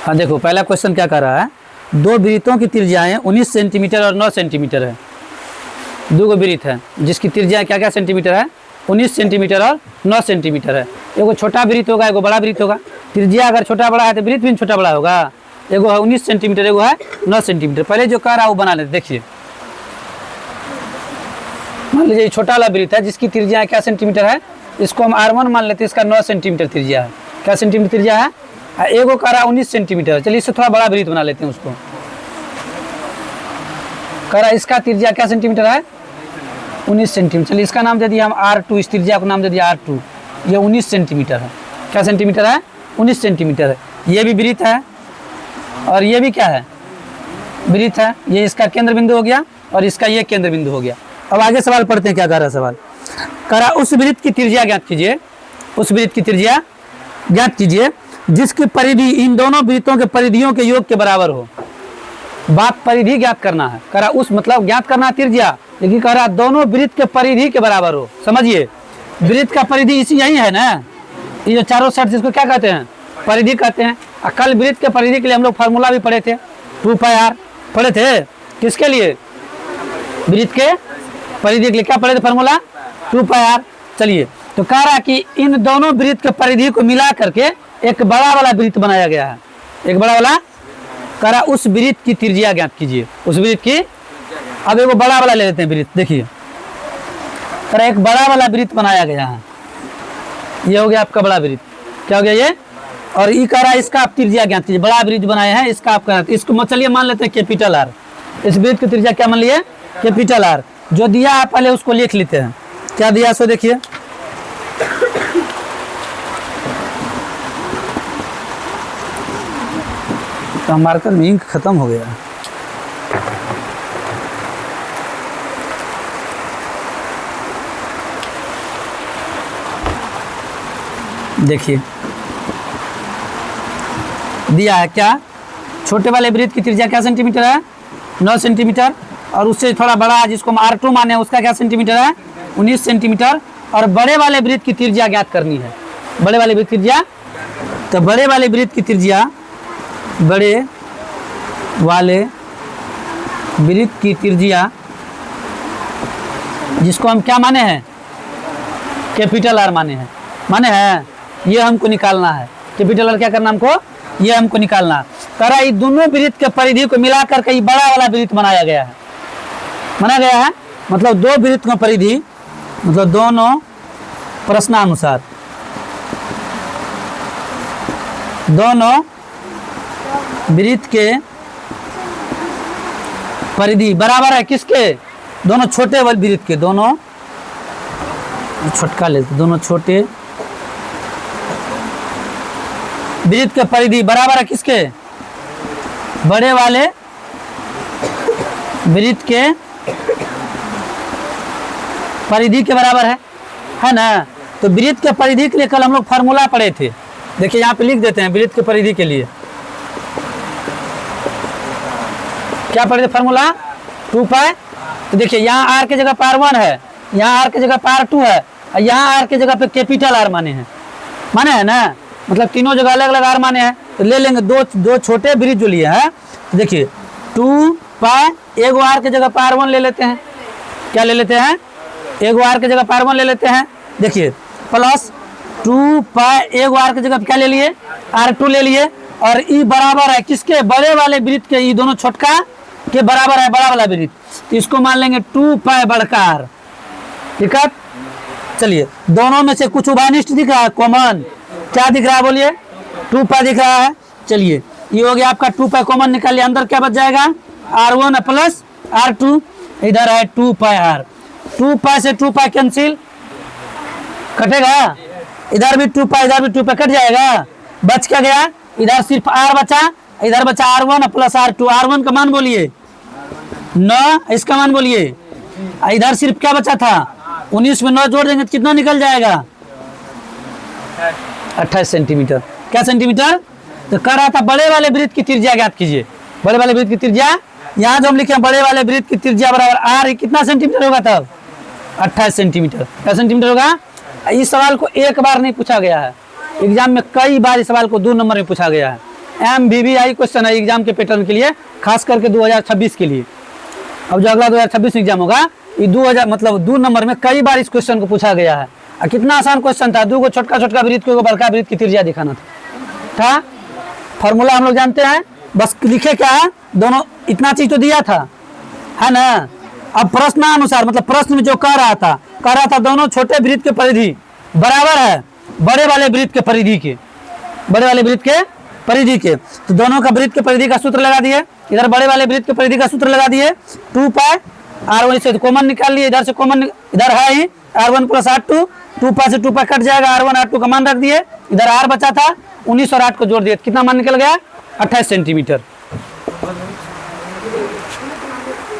हाँ देखो, पहला क्वेश्चन क्या कर रहा है, दो वृत्तों की त्रिज्याएं 19 सेंटीमीटर और 9 सेंटीमीटर है। दो गो वृत्त है जिसकी त्रिज्या क्या क्या सेंटीमीटर है, 19 सेंटीमीटर और 9 सेंटीमीटर है। एगो छोटा वृत्त होगा, एगो बड़ा वृत्त होगा। त्रिज्या अगर छोटा बड़ा है तो वृत्त भी छोटा बड़ा होगा। एगो है 19 सेंटीमीटर, एगो है 9 सेंटीमीटर। पहले जो कह रहा है वो बना लेते। देखिए, मान लीजिए छोटा वाला वृत्त है जिसकी त्रिज्या क्या सेंटीमीटर है, इसको हम R1 मान लेते हैं। इसका 9 सेंटीमीटर त्रिज्या है। क्या सेंटीमीटर त्रिज्या है? एगो कह रहा है 19 सेंटीमीटर। चलिए इससे थोड़ा बड़ा वृत्त बना लेते हैं। उसको कह रहा है इसका त्रिज्या क्या सेंटीमीटर है, 19 सेंटीमीटर। चलिए इसका नाम दे दिया हम R2, इस त्रिज्या को नाम दे दिया R2। ये 19 सेंटीमीटर है। क्या सेंटीमीटर है? 19 सेंटीमीटर है। ये भी वृत्त है और ये भी क्या है, वृत्त है। ये इसका केंद्र बिंदु हो गया और इसका ये केंद्र बिंदु हो गया। अब आगे सवाल पढ़ते हैं। क्या कह रहा है सवाल, कह रहा उस वृत्त की त्रिज्या ज्ञात कीजिए। उस वृत्त की त्रिज्या ज्ञात कीजिए जिसकी परिधि इन दोनों वृत्तों के परिधियों के योग के बराबर हो। बात परिधि ज्ञात करना है। कह रहा उस मतलब ज्ञात करना है त्रिज्या, लेकिन कह रहा दोनों वृत्त के परिधि के बराबर हो। समझिए, वृत्त का परिधि इसी यही है ना, ये जो चारों साइड जिसको क्या कहते हैं, परिधि कहते हैं। कल वृत्त के परिधि के लिए हम लोग फार्मूला भी पढ़े थे, 2πr पढ़े थे। किसके लिए? वृत्त के परिधि के लिए क्या पढ़े थे फार्मूला, 2πr। चलिए, तो कह रहा कि इन दोनों वृत्त के परिधि को मिला करके एक बड़ा वाला वृत्त बनाया गया है। एक बड़ा वाला, कह रहा उस वृत्त की त्रिज्या ज्ञात कीजिए। उस वृत्त की, अब एक बड़ा वाला ले लेते हैं वृत्त। देखिए, कह रहा एक बड़ा वाला वृत्त बनाया गया है। ये हो गया आपका बड़ा वृत्त। क्या हो गया ये? और ये कह रहा है इसका आप त्रिज्या ज्ञात कीजिए। बड़ा वृत्त बनाया है, इसका आप कहते, इसको चलिए मान लेते हैं कैपिटल आर। इस वृत्त की त्रिज्या क्या मान लिए, कैपिटल आर। जो दिया है पहले उसको लिख लेते हैं। क्या दिया सो देखिए, तो मार्कर में इंक खत्म हो गया। देखिए दिया है क्या, छोटे वाले वृत्त की त्रिज्या क्या सेंटीमीटर है, 9 सेंटीमीटर। और उससे थोड़ा बड़ा है जिसको हम R2 माने, उसका क्या सेंटीमीटर है, 19 सेंटीमीटर। और बड़े वाले वृत्त की त्रिज्या ज्ञात करनी है। बड़े वाले वृत्त की त्रिज्या, तो बड़े वाले वृत्त की त्रिज्या, बड़े वाले वृत्त की त्रिज्या जिसको हम क्या माने हैं, कैपिटल आर माने हैं। ये हमको निकालना है। कैपिटल आर क्या करना हमको, ये हमको निकालना है। कह रहा ये दोनों वृत्त के परिधि को मिलाकर के बड़ा वाला वृत्त बनाया गया है। मतलब दो वृत्त का परिधि, मतलब दोनों प्रश्नानुसार दोनों वृत्त के परिधि बराबर है किसके, दोनों छोटे वाले वृत्त के। दोनों छोटका लेते, दोनों छोटे वृत्त के परिधि बराबर है किसके, बड़े वाले वृत्त के परिधि के बराबर है ना। तो वृत्त के परिधि के लिए कल हम लोग फार्मूला पढ़े थे। देखिए यहाँ पे लिख देते हैं वृत्त के परिधि के लिए क्या पढ़े थे फार्मूला, 2π। तो देखिए यहाँ r के जगह पर R1 है, यहाँ r के जगह पर R2 है, और यहाँ r के जगह पे कैपिटल R माने हैं ना। मतलब तीनों जगह अलग अलग R माने हैं। तो ले लेंगे दो छोटे वृत्त जो लिए हैं। तो देखिए 2π, एगो R के जगह पर R1 ले लेते हैं। क्या ले लेते हैं, एगो R के जगह पर R1 ले लेते हैं। देखिए प्लस 2π, एगो R के जगह पे क्या ले लिए, R2 ले लिए। और ई बराबर है किसके, बड़े वाले वृत्त के। ई दोनों छोटका के बराबर है बड़ा वाला वृत्त। तो इसको मान लेंगे 2π बड़का R। ठीक है, चलिए दोनों में से कुछ उभयनिष्ठ दिख रहा है, कॉमन क्या दिख रहा है बोलिए, 2π दिख रहा है। चलिए ये हो गया आपका 2π कॉमन निकाल लिया, अंदर क्या बच जाएगा, R1 प्लस R2। इधर है 2πr। 2π से 2π कैंसिल, कटेगा। इधर भी 2π, इधर भी 2π कट जाएगा। बच क्या गया, इधर सिर्फ R बचा, इधर बचा R1 प्लस R2। R1 का मान बोलिए 9, इसका मान बोलिए। इधर सिर्फ क्या बचा था, 19 में 9 जोड़ देंगे तो कितना निकल जाएगा, 28 सेंटीमीटर। क्या सेंटीमीटर, तो कह रहा था बड़े वाले वृत्त की त्रिज्या ज्ञात कीजिए। बड़े वाले वृत्त की त्रिज्या, यहाँ जो हम लिखे बड़े वाले वृत्त की त्रिज्या बराबर R, कितना सेंटीमीटर होगा तब, 28 सेंटीमीटर। क्या सेंटीमीटर होगा। इस सवाल को एक बार नहीं पूछा गया है, एग्जाम में कई बार इस सवाल को 2 नंबर में पूछा गया है। MVVI क्वेश्चन है एग्जाम के पैटर्न के लिए, खास करके 2026 के लिए। अब जो अगला 2026 एग्जाम होगा, ये 2000 मतलब 2 नंबर में कई बार इस क्वेश्चन को पूछा गया है। और कितना आसान क्वेश्चन था, 2 को छोटका छोटका वृत्त को बड़का वृत्त की त्रिज्या दिखाना था। फॉर्मूला हम लोग जानते हैं, बस लिखे क्या है, दोनों इतना चीज तो दिया था, है ना। अब प्रश्नानुसार मतलब प्रश्न में जो कह रहा था दोनों छोटे वृत्त के परिधि बराबर है बड़े वाले वृत्त के परिधि के, बड़े वाले वृत्त के परिधि के। तो दोनों का वृत्त के परिधि का सूत्र लगा दिए, इधर बड़े वाले वृत्त के परिधि का सूत्र लगा दिए, 2 पाई r1 से कॉमन निकाल लिए, इधर से कॉमन इधर है ही r1 + r2, 2 पाई से 2 पाई कट जाएगा, r1 r2 का मान रख दिए, इधर r बचा था 19 और 8 को जोड़ दिए, कितना मान निकल गया 28 सेंटीमीटर।